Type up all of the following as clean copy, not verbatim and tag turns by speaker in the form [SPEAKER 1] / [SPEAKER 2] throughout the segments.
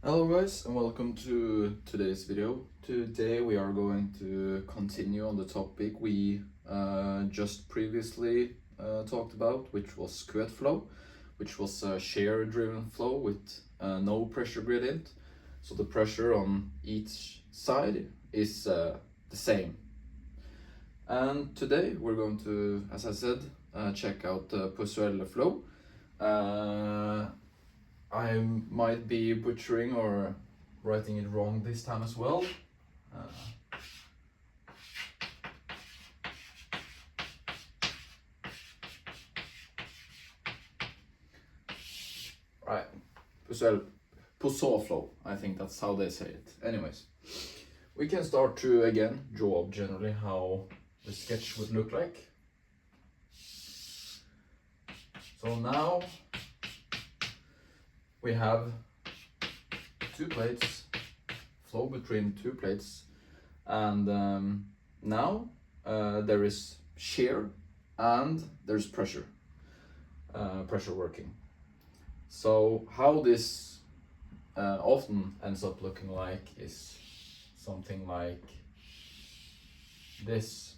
[SPEAKER 1] Hello guys and welcome to today's video. Today we are going to continue on the topic we just previously talked about, which was Couette flow, which was a shear driven flow with no pressure gradient. So the pressure on each side is the same. And today we're going to, as I said, check out the Poiseuille flow. I might be butchering or writing it wrong this time as well. Right, Poiseuille flow, I think that's how they say it. Anyways, we can start to again draw up generally how the sketch would look like. So now we have two plates, flow between two plates, and now there is shear and there's pressure working. So how this often ends up looking like is something like this.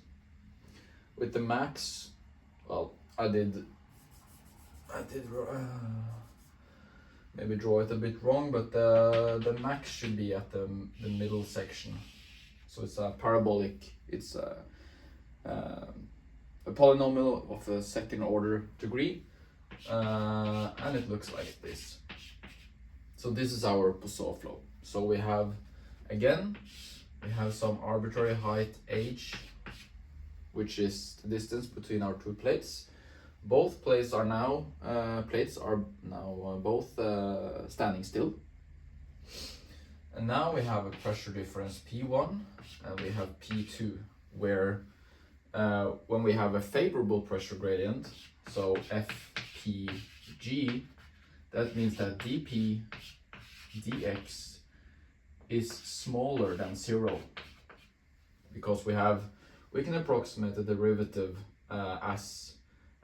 [SPEAKER 1] With the max, well, I did maybe draw it a bit wrong, but the max should be at the middle section. So it's a parabolic, it's a polynomial of a second order degree, and it looks like this. So this is our Poiseuille flow. So we have, again, we have some arbitrary height h, which is the distance between our two plates. Both plates are now both standing still. And now we have a pressure difference P1 and we have P2, where when we have a favorable pressure gradient, so FPG, that means that dP dx is smaller than 0, because we can approximate the derivative as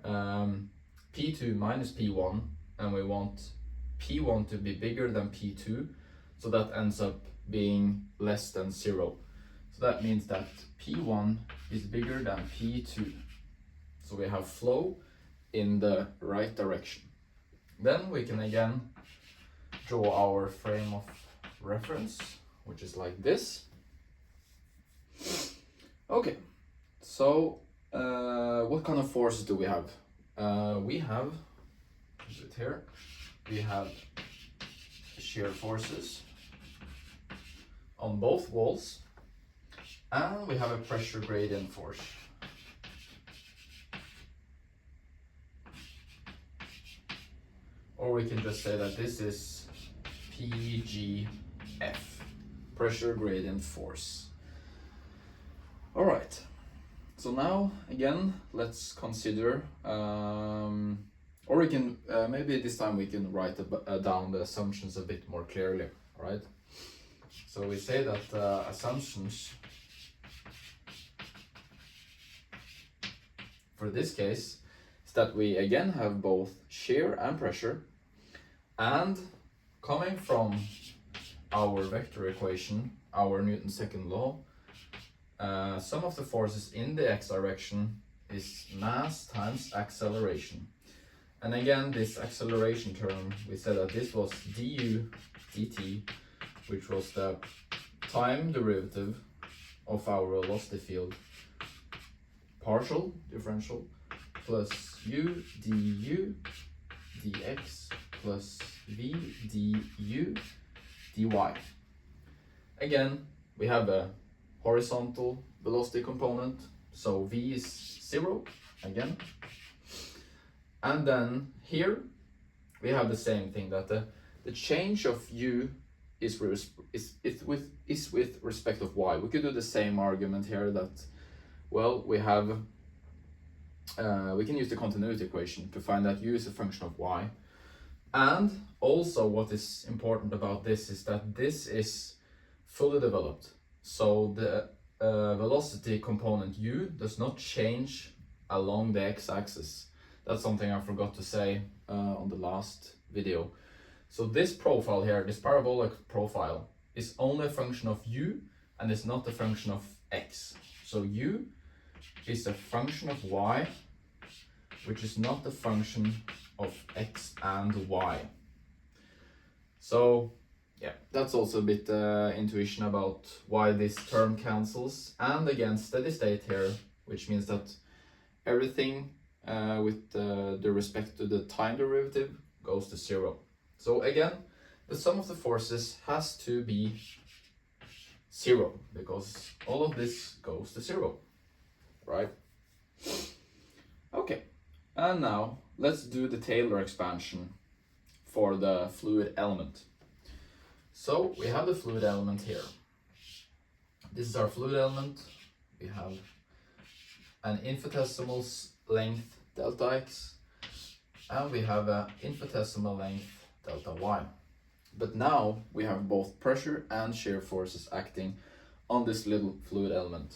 [SPEAKER 1] P2 minus P1, and we want P1 to be bigger than P2, so that ends up being less than 0. So that means that P1 is bigger than P2. So we have flow in the right direction. Then we can again draw our frame of reference, which is like this. Okay, so what kind of forces do we have? We have shear forces on both walls, and we have a pressure gradient force. Or we can just say that this is PGF, pressure gradient force. All right. So now, again, let's consider, or we can, maybe this time we can write down the assumptions a bit more clearly, right? So we say that assumptions for this case is that we again have both shear and pressure, and coming from our vector equation, our Newton's second law, sum of the forces in the x direction is mass times acceleration. And again, this acceleration term, we said that this was du dt, which was the time derivative of our velocity field, partial differential, plus u du dx plus v du dy. Again, we have a horizontal velocity component, so v is 0 again. And then here we have the same thing, that the change of u is with respect of y. We could do the same argument here, that, well, we can use the continuity equation to find that u is a function of y. And also what is important about this is that this is fully developed. So the velocity component u does not change along the x-axis. That's something I forgot to say on the last video. So this profile here, this parabolic profile, is only a function of u and is not a function of x. So u is a function of y, which is not a function of x and y. So yeah, that's also a bit intuition about why this term cancels. And again, steady state here, which means that everything with the respect to the time derivative goes to 0. So again, the sum of the forces has to be 0 because all of this goes to 0, right? Okay, and now let's do the Taylor expansion for the fluid element. So we have the fluid element here. This is our fluid element. We have an infinitesimal length delta x, and we have an infinitesimal length delta y. But now we have both pressure and shear forces acting on this little fluid element.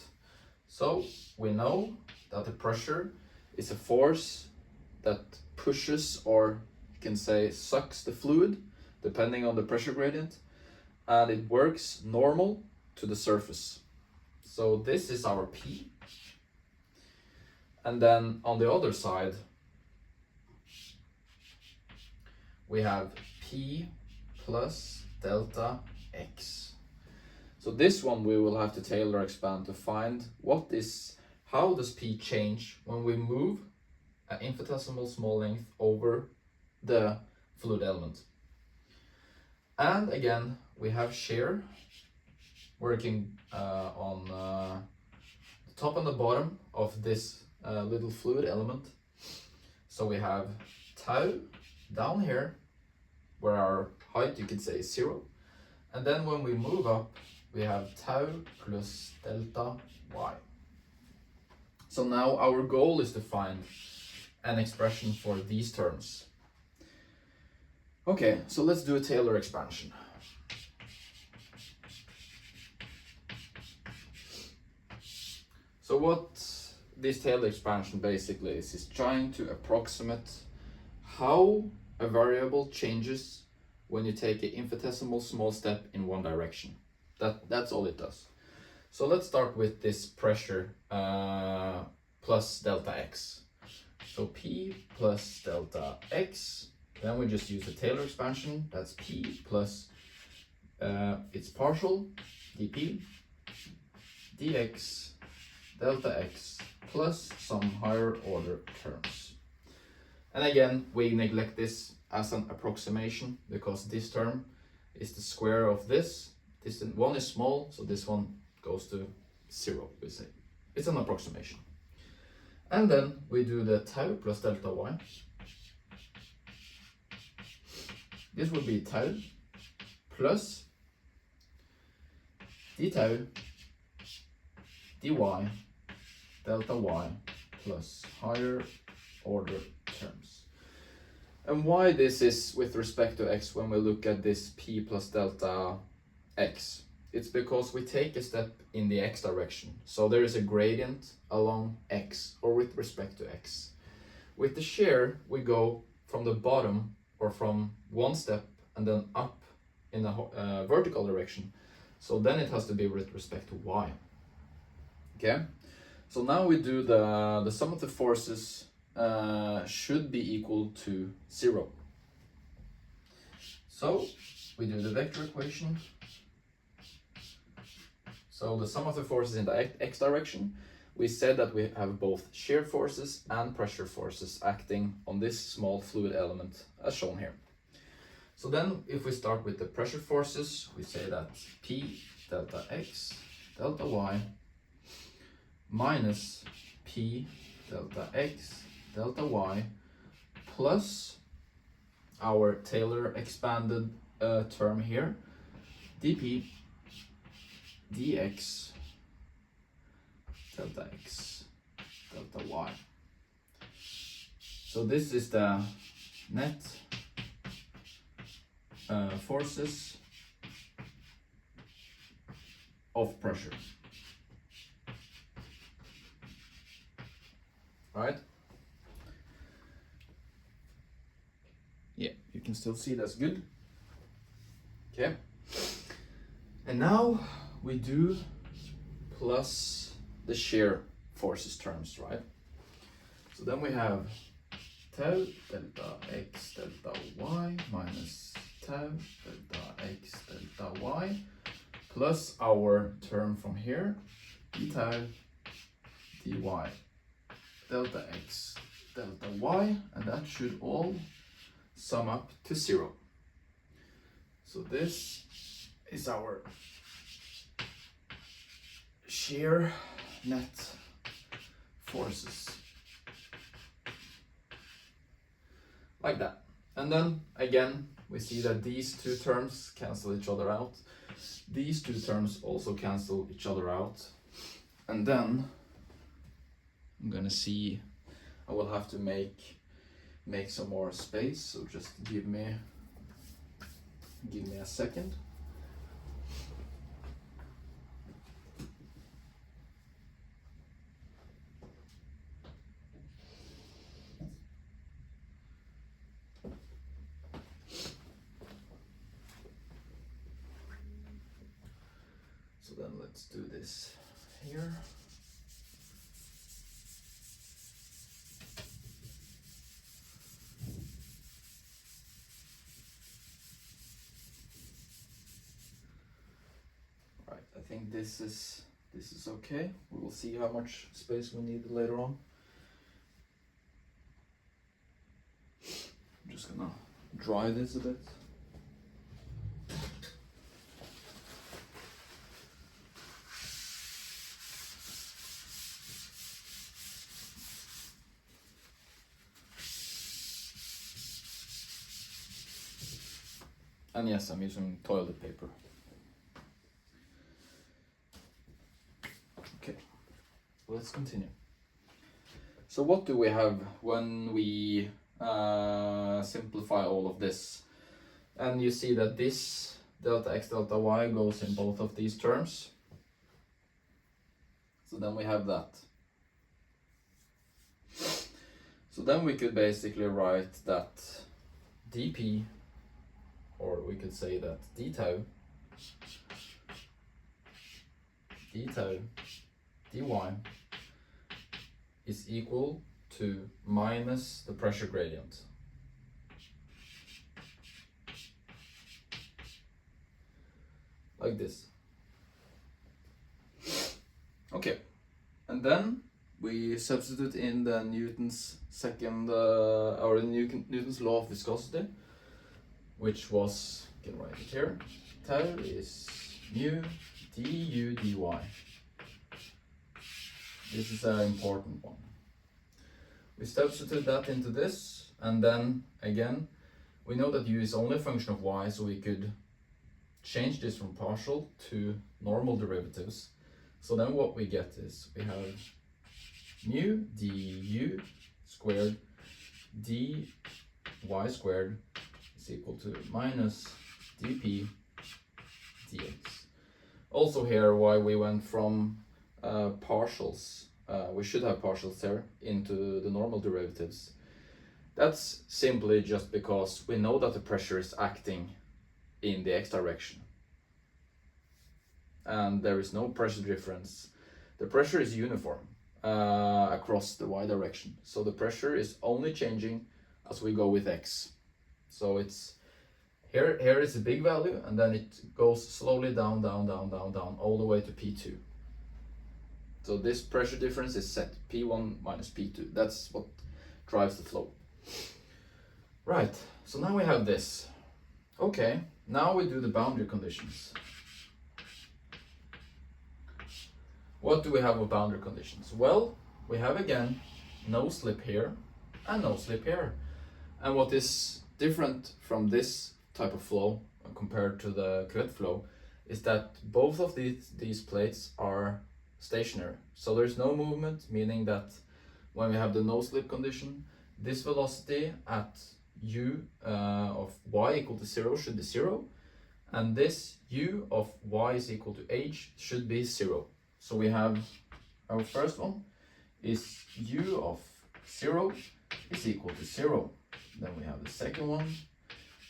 [SPEAKER 1] So we know that the pressure is a force that pushes, or you can say sucks, the fluid, depending on the pressure gradient, and it works normal to the surface. So this is our P. And then on the other side, we have P plus delta x. So this one we will have to Taylor expand to find how does P change when we move an infinitesimal small length over the fluid element. And again, we have shear working on the top and the bottom of this little fluid element. So we have tau down here, where our height, you could say, is 0. And then when we move up, we have tau plus delta y. So now our goal is to find an expression for these terms. Okay, so let's do a Taylor expansion. So what this Taylor expansion basically is trying to approximate how a variable changes when you take an infinitesimal small step in one direction. That's all it does. So let's start with this pressure plus delta x. So P plus delta x, then we just use the Taylor expansion. That's P plus its partial dp dx delta x plus some higher order terms. And again, we neglect this as an approximation because this term is the square of this. This one is small, so this one goes to 0, we say. It's an approximation. And then we do the tau plus delta y. This would be tau plus d tau dy delta y plus higher order terms. And why this is with respect to x when we look at this P plus delta x? It's because we take a step in the x direction. So there is a gradient along x, or with respect to x. With the shear, we go from the bottom, or from one step and then up in the vertical direction. So then it has to be with respect to y. Okay, so now we do the sum of the forces should be equal to 0. So we do the vector equation. So the sum of the forces in the x direction, we said that we have both shear forces and pressure forces acting on this small fluid element as shown here. So then if we start with the pressure forces, we say that P delta x delta y minus P delta x delta y plus our Taylor expanded term here, dp dx delta x delta y. So this is the net forces of pressure. Right? Yeah, you can still see that's good. Okay, and now we do plus the shear forces terms, right? So then we have tau delta x delta y minus tau delta x delta y plus our term from here, d tau dy delta x delta y, and that should all sum up to 0. So this is our shear net forces. Like that. And then again we see that these two terms cancel each other out. These two terms also cancel each other out. And then I'm gonna see, I will have to make some more space, so just give me a second. So then let's do this here. Right, I think this is okay. We will see how much space we need later on. I'm just gonna dry this a bit. And yes, I'm using toilet paper. Okay, let's continue. So what do we have when we simplify all of this? And you see that this delta x delta y goes in both of these terms. So then we have that. So then we could basically write that dp, or we could say that d tau dy is equal to minus the pressure gradient. Like this. Okay, and then we substitute in the Newton's second, or Newton's law of viscosity, which was, you can write it here, tau is mu du dy. This is an important one. We substitute that into this, and then again, we know that u is only a function of y, so we could change this from partial to normal derivatives. So then what we get is we have mu du squared dy squared is equal to minus dp dx. Also here, why we went from partials, we should have partials there, into the normal derivatives. That's simply just because we know that the pressure is acting in the x direction. And there is no pressure difference. The pressure is uniform across the y direction. So the pressure is only changing as we go with x. So it's here is a big value, and then it goes slowly down, all the way to P2. So this pressure difference is set P1 minus P2. That's what drives the flow. Right, so now we have this. Okay, now we do the boundary conditions. What do we have with boundary conditions? Well, we have again no slip here and no slip here. And what is different from this type of flow compared to the cuvette flow is that both of these plates are stationary. So there's no movement, meaning that when we have the no slip condition, this velocity at u of y equal to 0 should be 0, and this u of y is equal to h should be 0. So we have our first one is u of 0 is equal to 0. Then we have the second one,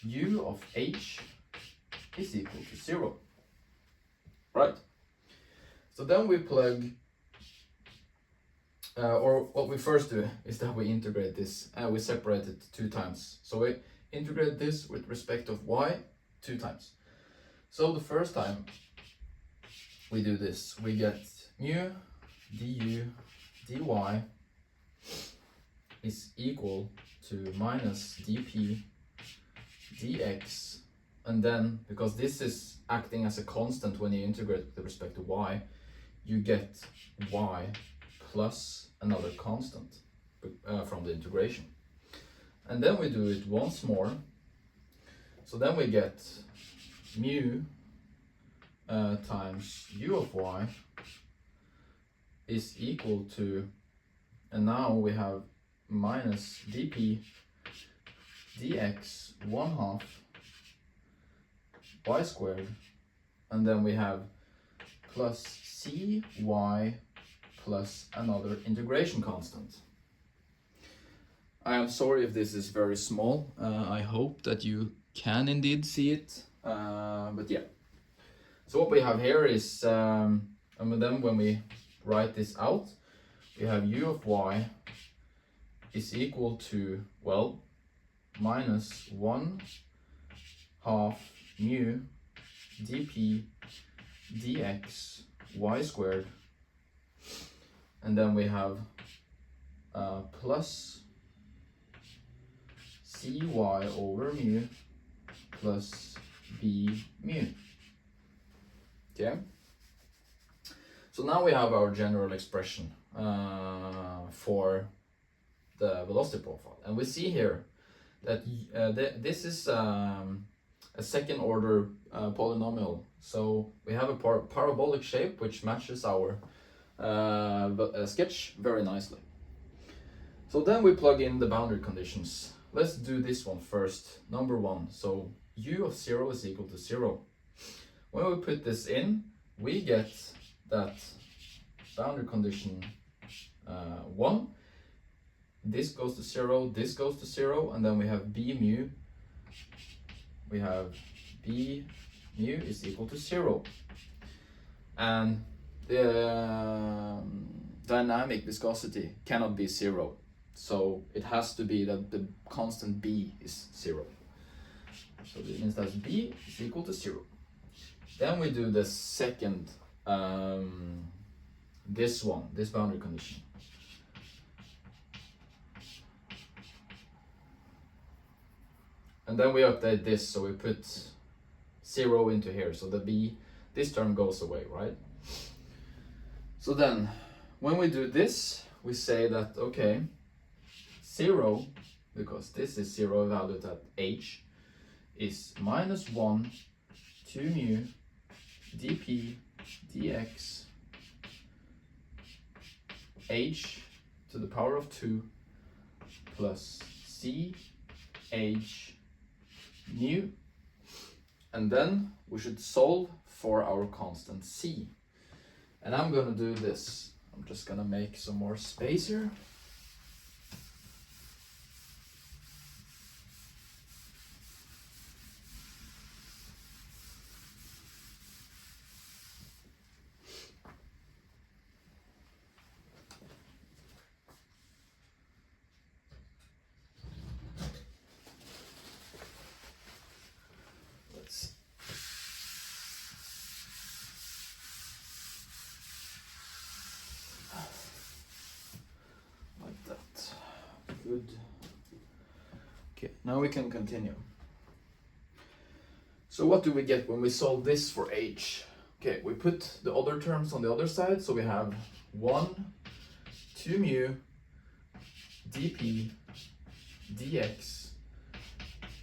[SPEAKER 1] u of h is equal to 0. Right? So then we plug, or what we first do is that we integrate this, and we separate it 2 times. So we integrate this with respect of y 2 times. So the first time we do this, we get mu du dy is equal to minus dp dx, and then because this is acting as a constant when you integrate with respect to y, you get y plus another constant from the integration. And then we do it once more, so then we get mu times u of y is equal to, and now we have minus dp dx 1/2 y squared, and then we have plus cy plus another integration constant. I am sorry if this is very small. I hope that you can indeed see it, but yeah. So what we have here is, and then when we write this out, we have u of y is equal to, well, minus 1/2 mu dp dx y squared, and then we have plus cy over mu plus b mu. Okay, so now we have our general expression for the velocity profile, and we see here that this is a second order polynomial. So we have a parabolic shape which matches our sketch very nicely. So then we plug in the boundary conditions. Let's do this one first, number 1. So u of 0 is equal to 0. When we put this in, we get that boundary condition 1. This goes to 0, this goes to 0, and then we have b mu. We have b mu is equal to 0. And the dynamic viscosity cannot be 0. So it has to be that the constant b is 0. So it means that b is equal to 0. Then we do the second, this boundary condition. And then we update this, so we put 0 into here, so the b, this term goes away, right? So then, when we do this, we say that, okay, 0, because this is 0 evaluated at h, is minus 1 2 mu dp dx h to the power of 2 plus c h mu, and then we should solve for our constant c. And I'm gonna do this. I'm just gonna make some more space here. Good. Okay, now we can continue. So what do we get when we solve this for h? Okay, we put the other terms on the other side, so we have 1 2 mu dp dx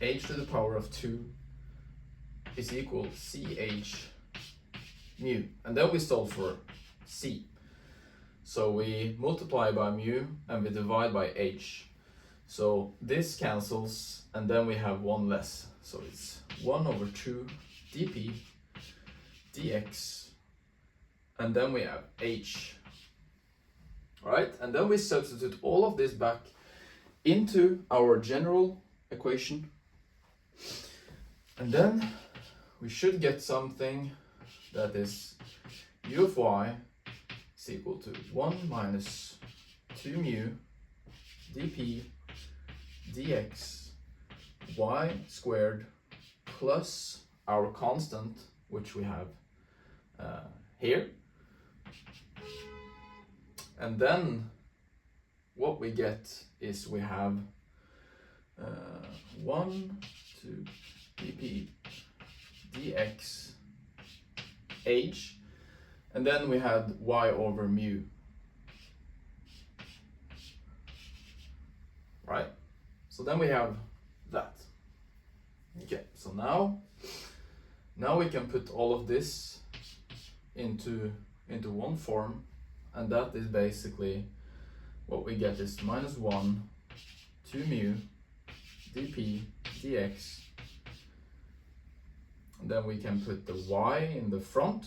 [SPEAKER 1] h to the power of 2 is equal ch mu, and then we solve for c. So we multiply by mu and we divide by h. So this cancels, and then we have 1 less. So it's 1 over 2 dp dx, and then we have h. Alright, and then we substitute all of this back into our general equation. And then we should get something that is u of y is equal to 1 minus 2 mu dp dx y squared plus our constant, which we have here. And then what we get is we have 1 to dp dx h, and then we had y over mu, right? So then we have that. Okay, so now we can put all of this into one form, and that is basically what we get is minus 1 2 mu dp dx, and then we can put the y in the front,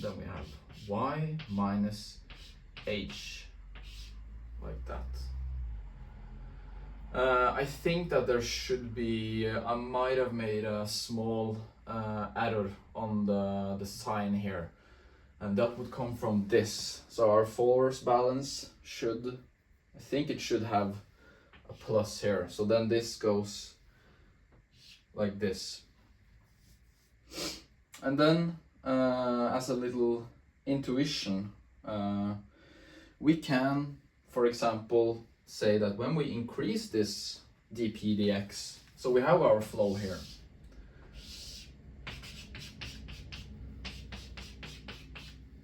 [SPEAKER 1] then we have y minus h, like that. I think that there should be, I might have made a small error on the sign here, and that would come from this. So our force balance should, I think it should have a plus here. So then this goes like this. And then as a little intuition, we can, for example, say that when we increase this dp dx, so we have our flow here,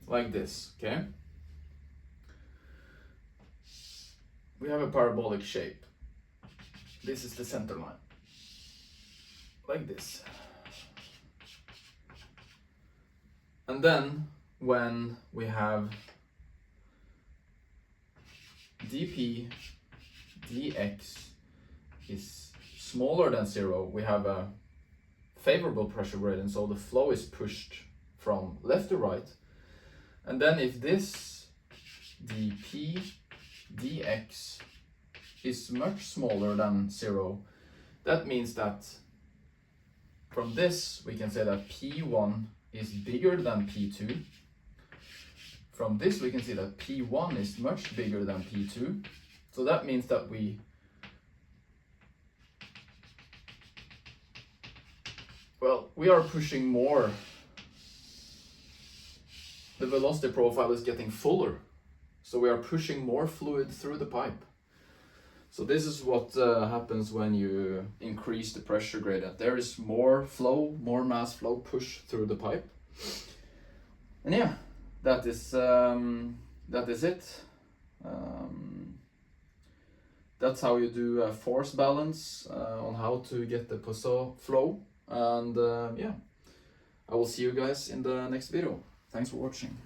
[SPEAKER 1] like this, okay? We have a parabolic shape. This is the center line, like this. And then when we have dp dx is smaller than 0, we have a favorable pressure gradient, so the flow is pushed from left to right. And then if this dp dx is much smaller than 0, that means that from this we can say that P1 is bigger than P2. From this we can see that P1 is much bigger than P2. So that means that we are pushing more. The velocity profile is getting fuller. So we are pushing more fluid through the pipe. So this is what happens when you increase the pressure gradient. There is more flow, more mass flow pushed through the pipe. And yeah, that is it. That's how you do a force balance on how to get the Poiseuille flow. And yeah, I will see you guys in the next video. Thanks for watching.